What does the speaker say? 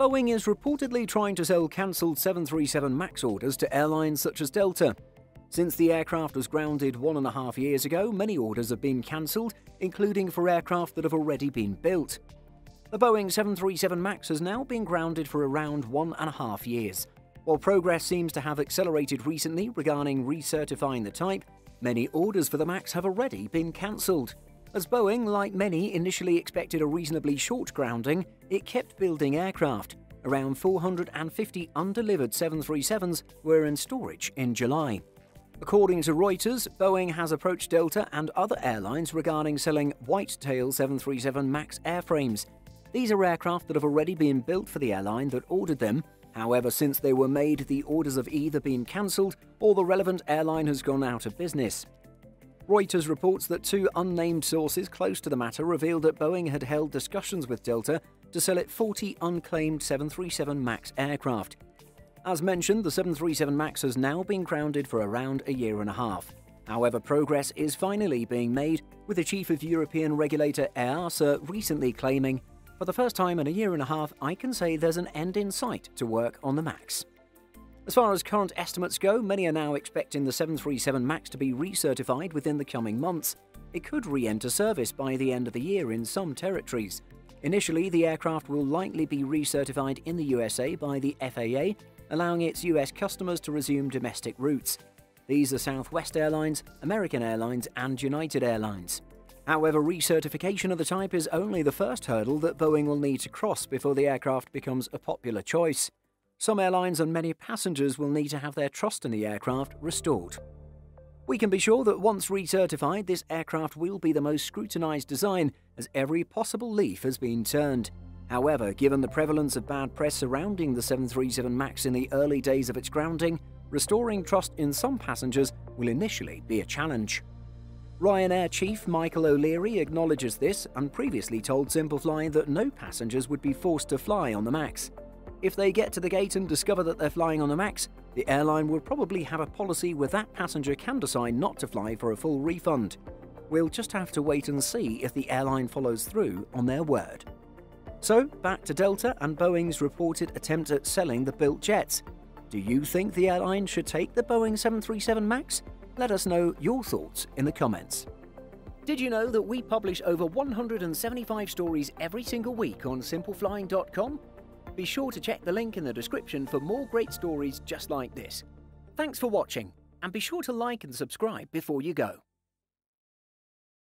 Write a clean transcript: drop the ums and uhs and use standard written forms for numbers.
Boeing is reportedly trying to sell cancelled 737 MAX orders to airlines such as Delta. Since the aircraft was grounded 1.5 years ago, many orders have been cancelled, including for aircraft that have already been built. The Boeing 737 MAX has now been grounded for around 1.5 years. While progress seems to have accelerated recently regarding recertifying the type, many orders for the MAX have already been cancelled. As Boeing, like many, initially expected a reasonably short grounding, it kept building aircraft. Around 450 undelivered 737s were in storage in July. According to Reuters, Boeing has approached Delta and other airlines regarding selling white-tail 737 MAX airframes. These are aircraft that have already been built for the airline that ordered them. However, since they were made, the orders have either been cancelled or the relevant airline has gone out of business. Reuters reports that two unnamed sources close to the matter revealed that Boeing had held discussions with Delta to sell it 40 unclaimed 737 MAX aircraft. As mentioned, the 737 MAX has now been grounded for around a year and a half. However, progress is finally being made, with the chief of European regulator EASA recently claiming, "For the first time in a year and a half, I can say there's an end in sight to work on the MAX." As far as current estimates go, many are now expecting the 737 MAX to be recertified within the coming months. It could re-enter service by the end of the year in some territories. Initially, the aircraft will likely be recertified in the USA by the FAA, allowing its US customers to resume domestic routes. These are Southwest Airlines, American Airlines, and United Airlines. However, recertification of the type is only the first hurdle that Boeing will need to cross before the aircraft becomes a popular choice. Some airlines and many passengers will need to have their trust in the aircraft restored. We can be sure that once recertified, this aircraft will be the most scrutinized design, as every possible leaf has been turned. However, given the prevalence of bad press surrounding the 737 MAX in the early days of its grounding, restoring trust in some passengers will initially be a challenge. Ryanair chief Michael O'Leary acknowledges this and previously told Simplefly that no passengers would be forced to fly on the MAX. If they get to the gate and discover that they're flying on the MAX, the airline will probably have a policy where that passenger can decide not to fly for a full refund. We'll just have to wait and see if the airline follows through on their word. So, back to Delta and Boeing's reported attempt at selling the built jets. Do you think the airline should take the Boeing 737 MAX? Let us know your thoughts in the comments. Did you know that we publish over 175 stories every single week on simpleflying.com? Be sure to check the link in the description for more great stories just like this. Thanks for watching, and be sure to like and subscribe before you go.